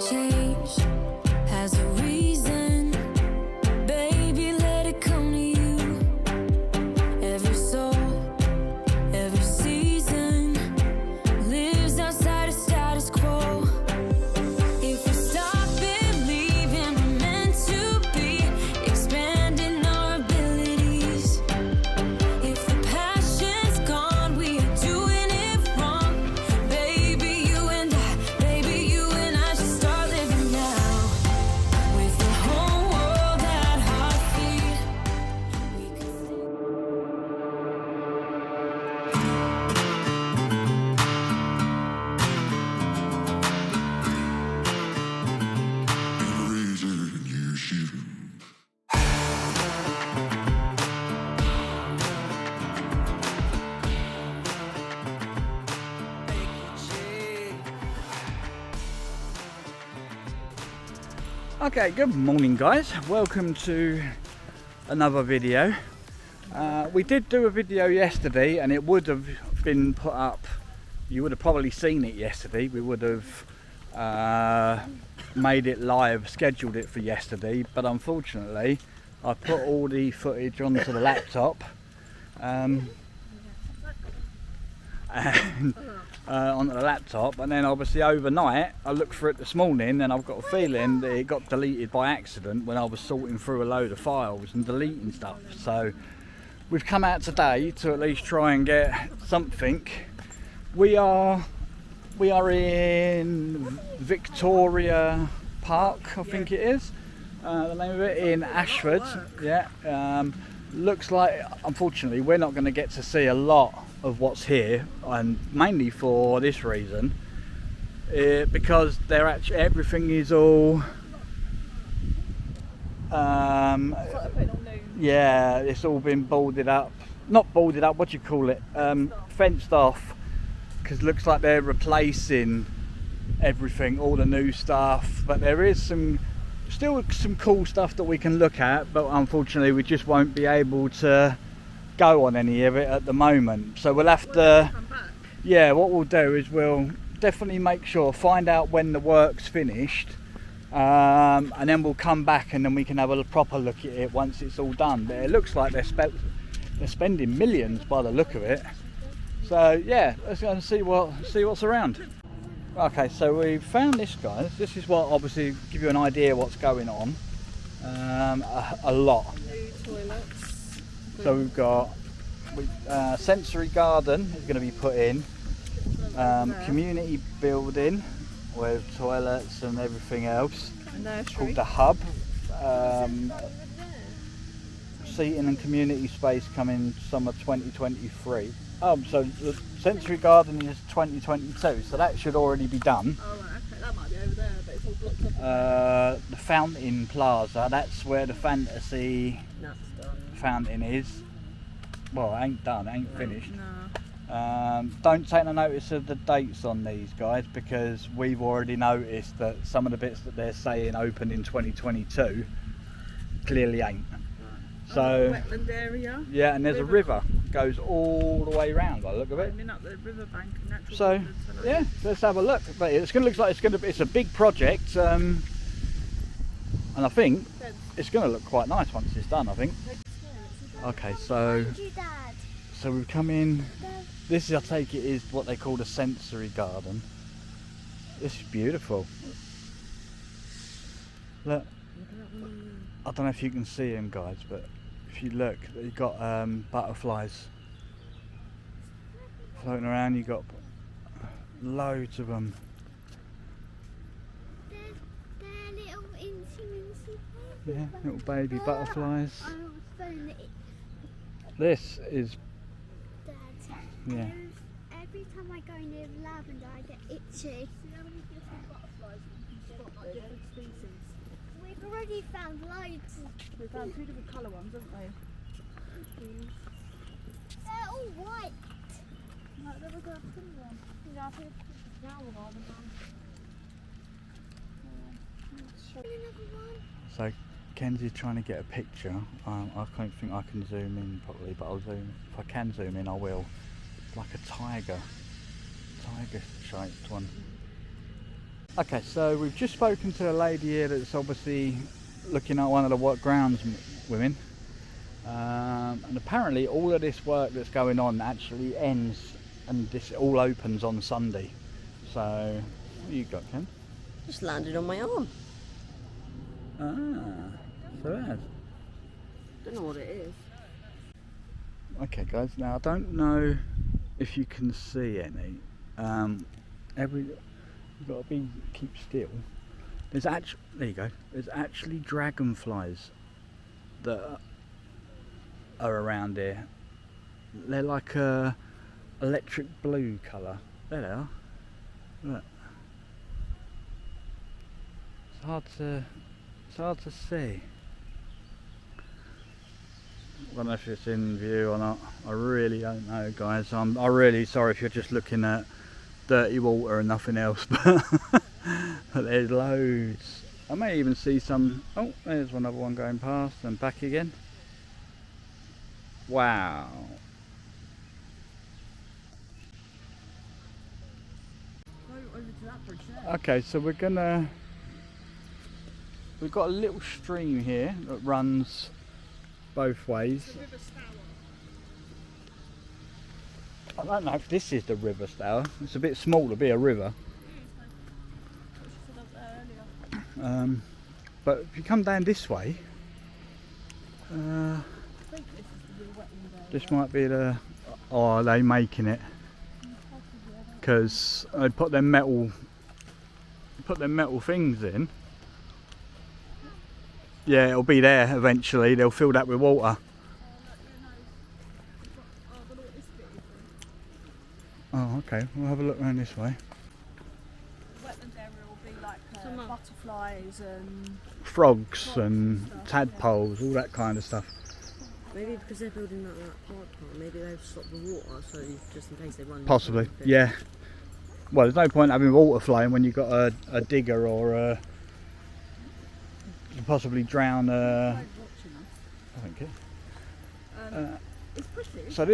change has a reason. Baby, let it come to you. Every soul, every season lives outside of status quo. If we stop believing we're meant to be, expanding our abilities. If the passion's gone, we are doing it wrong. Baby, you and I should start living now. With the whole world at our feet, we could Okay, good morning guys, welcome to another video. We did do a video yesterday and it would have been put up, you would have probably seen it yesterday. We would have made it live, scheduled it for yesterday, but unfortunately I put all the footage onto the laptop and onto the laptop, and then obviously overnight I looked for it this morning and I've got a feeling that it got deleted by accident when I was sorting through a load of files and deleting stuff. So we've come out today to at least try and get something. We are in Victoria Park, I think it is the name of it, in Ashford. Yeah, looks like unfortunately we're not going to get to see a lot of what's here, and mainly for this reason, because they're actually, everything is all yeah, it's all been boarded up, not boarded up, what do you call it, fenced off, because looks like they're replacing everything, all the new stuff. But there is still some cool stuff that we can look at, but unfortunately we just won't be able to go on any of it at the moment. So we'll have to, yeah, what we'll do is we'll definitely make sure, find out when the work's finished, and then we'll come back and then we can have a proper look at it once it's all done. But it looks like they're spending millions by the look of it. So yeah, let's go and see what's around. Okay, so we found this, guys. This is what obviously give you an idea what's going on. A lot. New toilets. So we've got sensory garden is going to be put in, community building with toilets and everything else, called the Hub. Seating and community space coming summer 2023. So the sensory garden is 2022, so that should already be done. Oh, right, okay, that might be over there, but it's all blocked up. The Fountain Plaza, that's where the fantasy That's done. fountain is. Well, it ain't done, it ain't finished. No. Don't take no notice of the dates on these, guys, because we've already noticed that some of the bits that they're saying open in 2022 clearly ain't. So Wetland area. yeah, and there's a river goes all the way around by the look of it. I mean, up the riverbank and natural So wetlands, yeah, let's have a look. But it's going to look like it's a big project, and I think it's going to look quite nice once it's done, I think. Okay, so we've come in. This is, I take it, is what they call the sensory garden. This is beautiful. Look, I don't know if you can see them, guys, but if you look, you've got butterflies floating around. You've got loads of them. They're little incy Yeah, little baby butterflies. This is, Dad. yeah. Every time I go near lavender, I get itchy. See how many different butterflies you can spot, like different species? We've already found loads. We found two different colour ones, haven't we? They're all white. No, there was a pink one. Yeah, I think it's now we're on. Another one. So Kenzie's trying to get a picture. I don't think I can zoom in properly, but I'll zoom. If I can zoom in, I will. It's like a tiger shaped one. Okay, so we've just spoken to a lady here that's obviously looking at one of the grounds women. And apparently all of this work that's going on actually ends and this all opens on Sunday. So, what you got, Ken? Just landed on my arm. Ah, so it has. Don't know what it is. Okay guys, now I don't know if you can see any. You've got to keep still. There's actually, there you go. There's actually dragonflies that are around here. They're like a electric blue colour. There they are. Look. It's hard to see. I don't know if it's in view or not. I really don't know, guys. I'm really sorry if you're just looking at dirty water and nothing else, but there's loads. I may even see some. Oh, there's another one going past and back again. Wow. Okay, so we've got a little stream here that runs both ways. I don't know if this is the river Stour. It's a bit small to be a river. But if you come down this way, this might be the. Oh, are they making it? Because they put their metal things in. Yeah, it'll be there eventually. They'll fill that with water. Oh, okay. We'll have a look around this way. The wetland area will be like butterflies and Frogs and tadpoles, all that kind of stuff. Maybe because they're building that park, maybe they've stopped the water, so just in case they run. Possibly, yeah. Well, there's no point having water flowing when you've got a digger or possibly drown. I think it's pretty. so.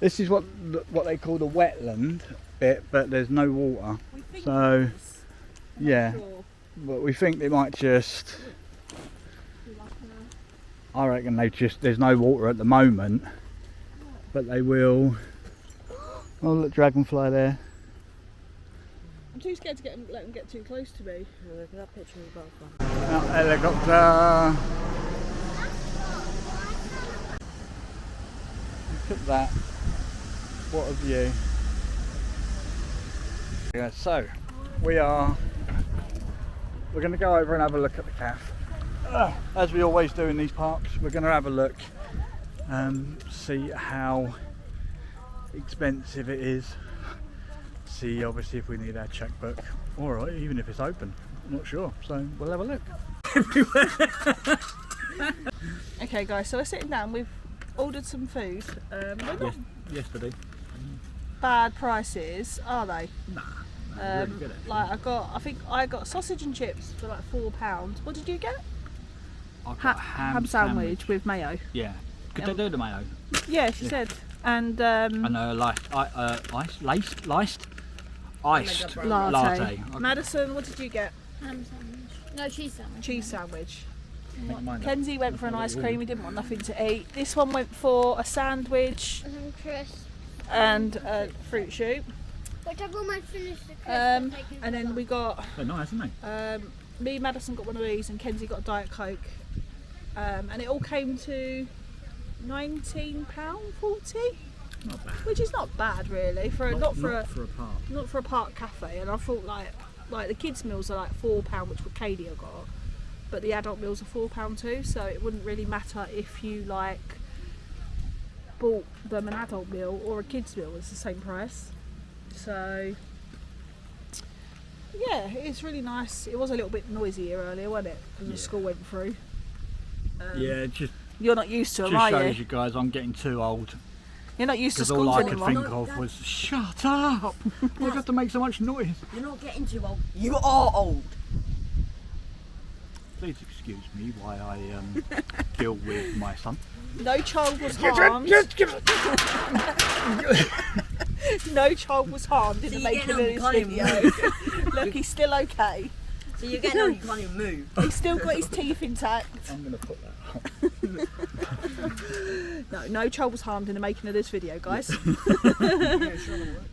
This is what they call the wetland bit, but there's no water. We think So, it is. I'm not yeah. sure. But we think they might just. I reckon there's no water at the moment, but they will. Oh, look, dragonfly there. I'm too scared to let them get too close to me. Look at that picture of the butterfly. Oh, helicopter. Look at that. What a view. Yeah, so we're going to go over and have a look at the calf. As we always do in these parks, we're going to have a look and see how expensive it is. See obviously if we need our checkbook, or even if it's open. I'm not sure, so we'll have a look. Okay guys, so we're sitting down, we've ordered some food. They're not Yesterday. bad prices, are they? Nah, really good actually. Like I think I got sausage and chips for like £4. What did you get? I got a Ham sandwich with mayo. Yeah. Could they do the mayo? Yeah, she said. And And iced latte. Okay. Madison, what did you get? Ham sandwich. No, cheese sandwich. Cheese sandwich. Make mine up. Kenzie went for an ice cream, he didn't want nothing to eat. This one went for a sandwich And some crisp. and a fruit shoot. Which I've almost finished the crisp. And then we got, They're nice, aren't they? me and Madison got one of these and Kenzie got a Diet Coke. And it all came to £19.40, Not bad. which is not bad really for Not for a park. not for a park cafe. And I thought like the kids meals are like £4, which what Katie got, but the adult meals are £4 too, so it wouldn't really matter if you like bought them an adult meal or a kids meal, it's the same price. So yeah, it's really nice. It was a little bit noisy earlier, wasn't it, because the school went through. Yeah, it just You're not used to them, just are shows you? you guys I'm getting too old. You're not used to Because all schools I could anymore. think of was, shut up! We've got to make so much noise. You're not getting too old. You are old. Please excuse me while I deal with my son. No child was harmed. No child was harmed in So the you're making of getting this on, you can't video. Look, he's still okay. So you're getting on, you can't even move. He's still got his teeth intact. I'm going to put that up. No child was harmed in the making of this video, guys.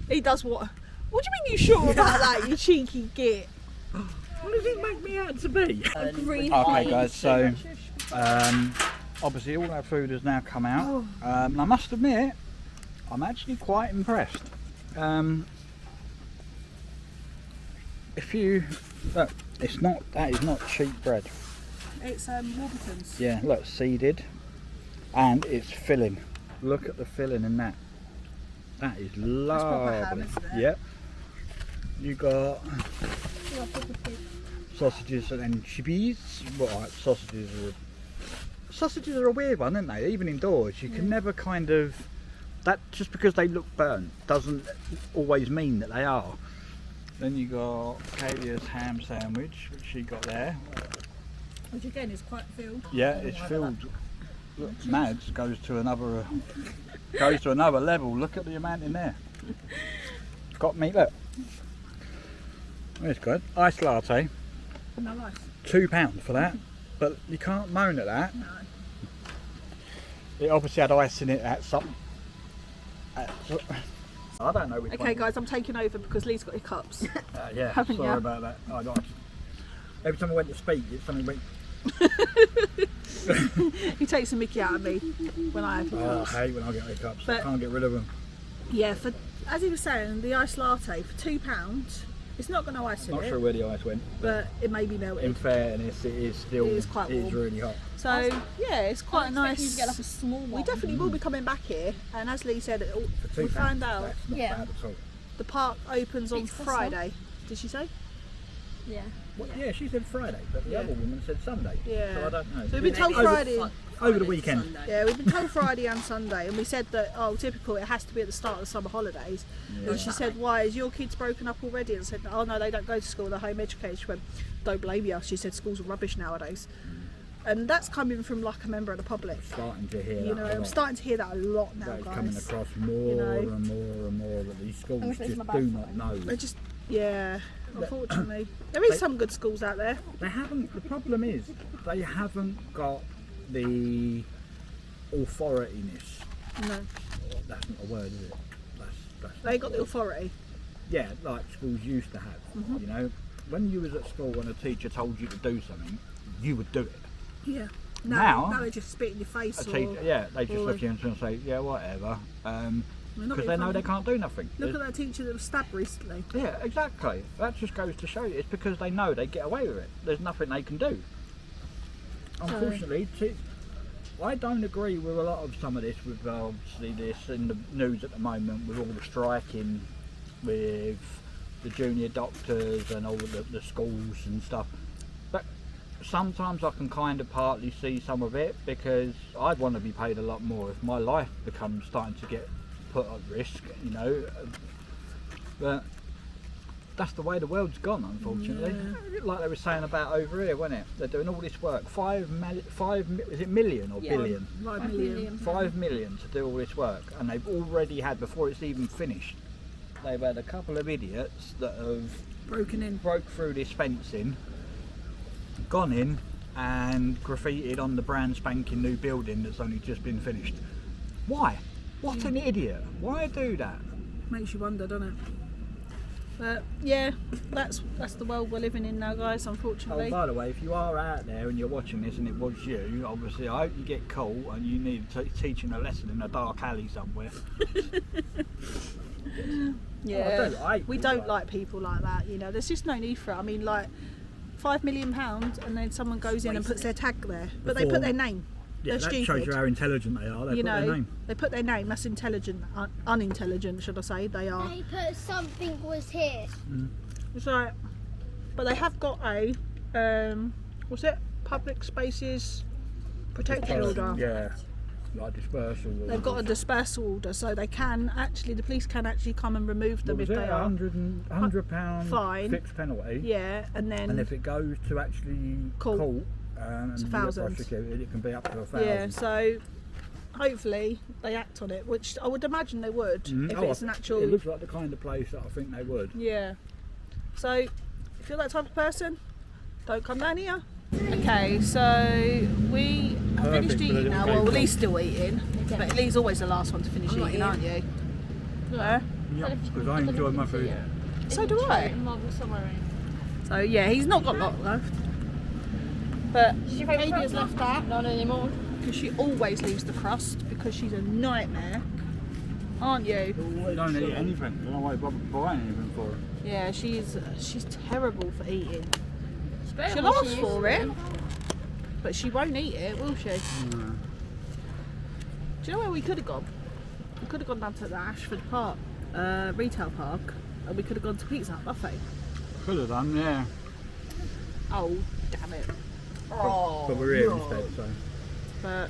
He does what? What do you mean you sure about that, you cheeky git? What does it make me out to be? Green Okay, guys, so obviously all our food has now come out. And I must admit, I'm actually quite impressed. If you look, that is not cheap bread. It's Warburton's. Yeah, look, seeded, and it's filling. Look at the filling in that. That is proper ham, lovely. isn't it? Yep. You got sausages and chibis. Well, sausages are a weird one, aren't they? Even indoors, you can never kind of. That just because they look burnt doesn't always mean that they are. Then you got Kalia's ham sandwich, which she got there. Which again is quite filled. Yeah, it's filled. Look, Mads goes to another level. Look at the amount in there. Got me. Look. It's good. Iced latte. No ice. £2 for that, but you can't moan at that. No. It obviously had ice in it at some. I don't know which one. Okay, guys, I'm taking over because Lee's got hiccups. Yeah, haven't sorry ya? about that. Every time I went to speak, something went. He takes a mickey out of me when I have Oh, hiccups. I hate when I get hiccups. I But- can't get rid of them. Yeah, for as he was saying, the iced latte for £2. It's not going to ice in Not it, sure where the ice went. but it may be In melted. fairness, it is still. It is quite warm. really hot. So yeah, it's quite nice. You to get like a small one. We definitely will be coming back here, and as Lee said, For we £2, found out that's not Yeah. bad at all. the park opens on It's possible. Friday. Did she say? Yeah. Well, yeah, she said Friday, but the Yeah. other woman said Sunday. Yeah. So I don't know. So we've been told Over- Friday. Over the weekend. Sunday. Yeah, we've been told Friday and Sunday, and we said that, oh, typical, it has to be at the start of the summer holidays. Yeah. And she said, why, is your kids broken up already? And I said, oh no, they don't go to school, they're home educated. She went, don't blame you. She said, schools are rubbish nowadays. And that's coming from like a member of the public. Starting to hear You that know, a I'm lot. starting to hear that a lot now, That is guys. coming across more know. and more and more that these schools I'm gonna finish just my do bag not phone. know. They just, yeah, unfortunately. There is They- some good schools out there. They haven't. The problem is they haven't got the authorityness. No, That's not a word, is it? That's they not got a the word. authority. Yeah, like schools used to have. Mm-hmm. You know, when you was at school and a teacher told you to do something, you would do it. Yeah. Now- Now they just spit in your face. A teacher, yeah, they just or look at you and say, yeah, whatever, We're not because being they know funny. they can't do nothing. Look at that teacher that was stabbed recently. Yeah, exactly. That just goes to show you it's because they know they get away with it. There's nothing they can do. Unfortunately, I don't agree with a lot of some of this, with obviously this in the news at the moment, with all the striking with the junior doctors and all the schools and stuff. But sometimes I can kind of partly see some of it, because I'd want to be paid a lot more if my life becomes starting to get put at risk, you know. But that's the way the world's gone, unfortunately. Like they were saying about over here, wasn't it? They're doing all this work. Is it million or Yeah. billion? 5 million. 5 million to do all this work, and they've already had, before it's even finished, they've had a couple of idiots that have Broken in. broke through this fencing, gone in and graffitied on the brand spanking new building that's only just been finished. Why? What an idiot. Why do that? Makes you wonder, doesn't it? But yeah, that's the world we're living in now, guys, Oh, unfortunately. by the way, if you are out there and you're watching this and it was you, obviously I hope you get caught and you need teaching a lesson in a dark alley somewhere. Yeah, I hate we people don't like like people like that, you know. There's just no need for it. I mean, like, £5 million and then someone goes in and puts their tag there. But they Before- put their name. Yeah, They're that stupid. shows you how intelligent they are. They You put know, their name. they put their name. That's intelligent. Unintelligent, should I say. They are. They put something was here. It's like, but they have got a, what's it? Public spaces protection order. Yeah, like dispersal. They've got a dispersal order, so they can actually, the police can actually come and remove them if it? they are. £100 fine. fixed penalty. Yeah, and then And if it goes to actually Court. court and It's you get 1,000. prosecuted, it can be up to 1,000. yeah, so hopefully they act on it, which I would imagine they would if it's an actual. It looks like the kind of place that I think they would. Yeah. So if you're that type of person, don't come down here. Okay, so we have finished eating now. Well, Lee's still eating, but Lee's always the last one to finish eating, aren't you? Yeah. Yeah, because I enjoy my food. So do I. So yeah, he's not got a lot left. But Katie has left that. Not anymore. Because she always leaves the crust because she's a nightmare, aren't you? I don't eat anything. I don't know why I bother buying anything for her. Yeah, she's terrible for eating. She'll ask for it, but she won't eat it, will she? No. Do you know where we could have gone? We could have gone down to the Ashford Park, retail park, and we could have gone to Pizza Hut buffet. Could have done, yeah. Oh, damn it. But we're here instead, so. But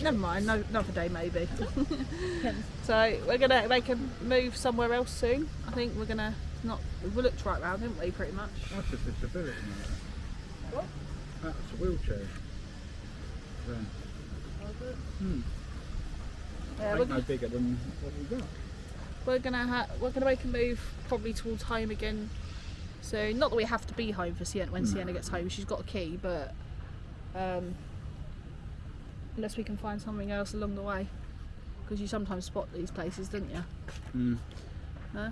never mind, no, another day maybe. So we're gonna make a move somewhere else soon. I think we're gonna we looked right round, didn't we, pretty much? That's just disability. What? That's a wheelchair. Yeah, Ain't no bigger than what we got. we're gonna make a move probably towards home again. So not that we have to be home for Sienna when Sienna gets home. She's got a key, but unless we can find something else along the way, because you sometimes spot these places, don't you? Huh?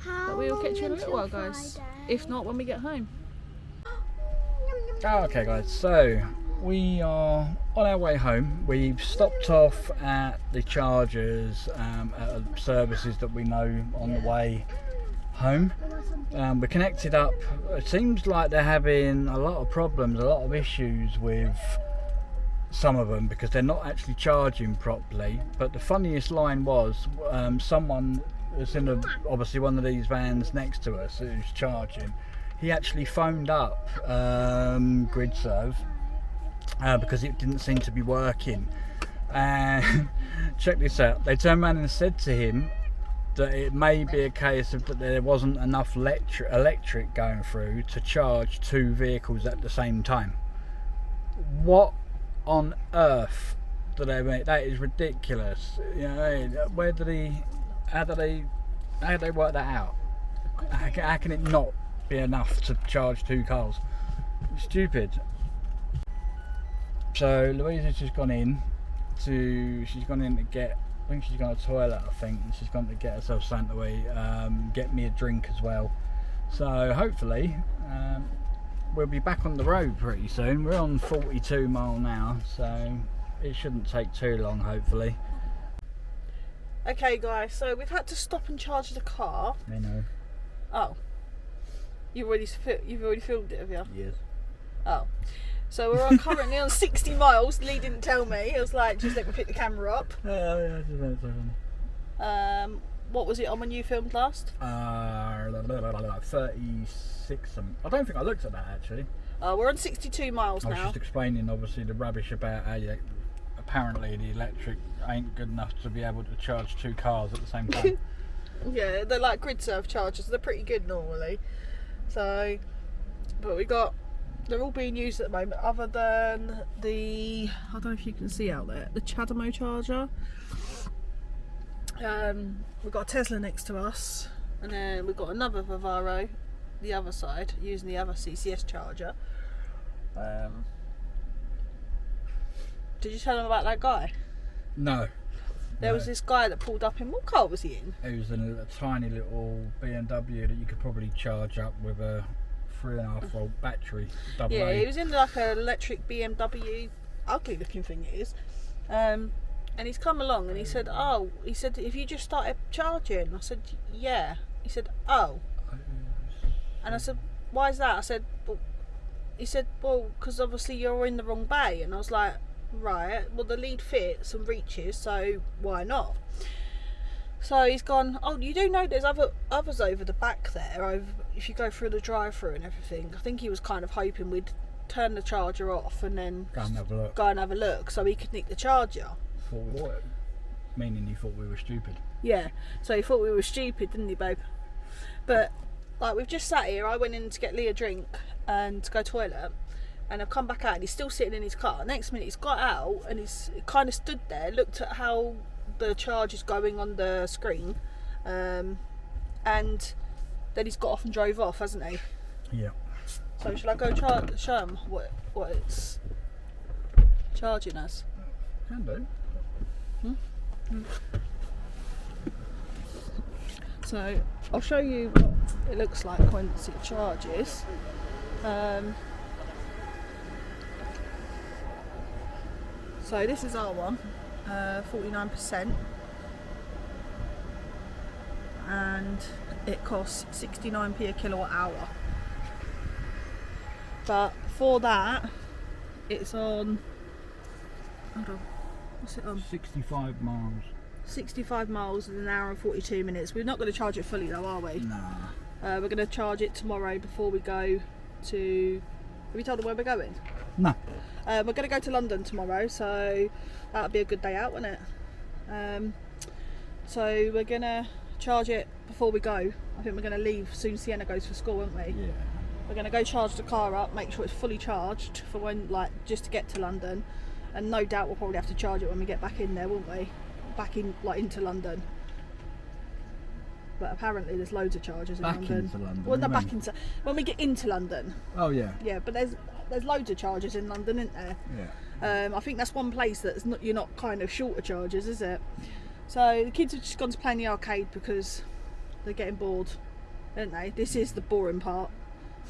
But we will catch you in a little while, guys. If not, when we get home. Okay guys, so we are on our way home. We've stopped off at the chargers at services that we know on the way home. We're connected up. It seems like they're having a lot of problems, a lot of issues with some of them because they're not actually charging properly. But the funniest line was someone that's in obviously one of these vans next to us who's charging. He actually phoned up GridServe because it didn't seem to be working. And check this out, they turned around and said to him that it may be a case of that there wasn't enough electric going through to charge two vehicles at the same time. What on earth do they make? That is ridiculous. You know, how do they work that out? How can it not be enough to charge two cars? Stupid. So Louise has just gone in to get, I think she's gone to the toilet, and she's gone to get herself something to get me a drink as well. So hopefully we'll be back on the road pretty soon. We're on 42 mile now, so it shouldn't take too long, hopefully. Okay guys, so we've had to stop and charge the car. I know. Oh. You've already filmed it, have you? Yes. Oh. So we're currently on 60 miles. Lee didn't tell me. It was like, just let me pick the camera up. Yeah, What was it on when you filmed last? 36 something. I don't think I looked at that actually. We're on 62 miles I was now. just explaining obviously the rubbish about how apparently the electric ain't good enough to be able to charge two cars at the same time. Yeah, they're like GridServe chargers. They're pretty good normally. So, but they're all being used at the moment, other than the, I don't know if you can see out there, the Chadamo charger. We've got a Tesla next to us, and then we've got another Vivaro the other side using the other CCS charger. Did you tell them about that guy? No. There was this guy that pulled up in, what car was he in? It was in a tiny little BMW that you could probably charge up with a 3.5 volt battery. Yeah, AA. he was in like an electric BMW, ugly looking thing it is. And he's come along and he said, if you just started charging. I said, yeah. He said, oh. And I said, why is that? I said, well, he said, well, because obviously you're in the wrong bay. And I was like, right, well the lead fits and reaches, so why not? So he's gone, oh, you do know there's others over the back there, if you go through the drive-through and everything. I think he was kind of hoping we'd turn the charger off and then Go and have a look so he could nick the charger. For what? Meaning he thought we were stupid. Yeah, so he thought we were stupid, didn't he, babe? But like, we've just sat here. I went in to get Lee a drink and to go toilet, And I've come back out and he's still sitting in his car. Next minute he's got out and he's kind of stood there, looked at how the charge is going on the screen, and then he's got off and drove off, hasn't he? Yeah. So shall I go show him what it's charging us? Can do. So I'll show you what it looks like once it charges. So this is our one, 49%, and it costs 69p a kilowatt hour. But for that, it's on. Hold on, what's it on? 65 miles. 65 miles in an hour and 42 minutes. We're not going to charge it fully though, are we? Nah. We're going to charge it tomorrow before we go to. Have you told them where we're going? No. We're going to go to London tomorrow, so that'll be a good day out, won't it? So we're going to charge it before we go. I think we're going to leave soon. Sienna goes for school, won't we? Yeah. We're going to go charge the car up, make sure it's fully charged for when, like, just to get to London. And no doubt we'll probably have to charge it when we get back in there, won't we? Back in, like, into London. But apparently there's loads of charges in London. Into London. Well, not back into. When we get into London. Oh yeah. Yeah, but there's loads of charges in London, isn't there? Yeah. I think that's one place that's not, you're not kind of short of charges, is it? So the kids have just gone to play in the arcade because they're getting bored, aren't they? This is the boring part,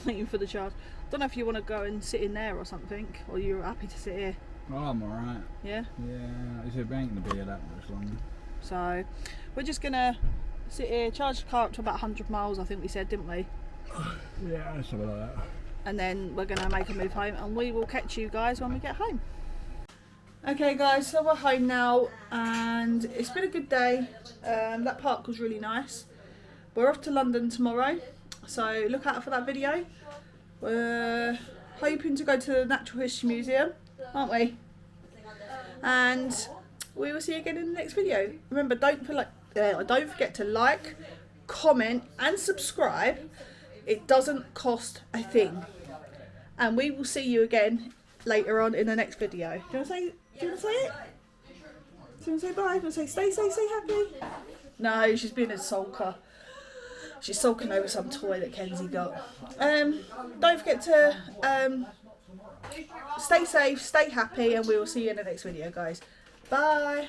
waiting for the charge. Don't know if you want to go and sit in there or something, or you're happy to sit here. Well, I'm alright. Yeah. Yeah. It's ain't gonna be here that much longer. So we're just gonna sit here, charge the car up to about 100 miles, I think we said, didn't we? Yeah, something like that. And then we're gonna make a move home, and we will catch you guys when we get home. Okay guys, so we're home now and it's been a good day. That park was really nice. We're off to London tomorrow, so look out for that video. We're hoping to go to the Natural History Museum, aren't we? And we will see you again in the next video. Remember, don't forget to like, comment and subscribe. It doesn't cost a thing. And we will see you again later on in the next video. Do you want to say it? Do you want to say bye? Do you want to say stay happy? No, she's being a sulker. She's sulking over some toy that Kenzie got. Don't forget to stay safe, stay happy, and we will see you in the next video, guys. Bye.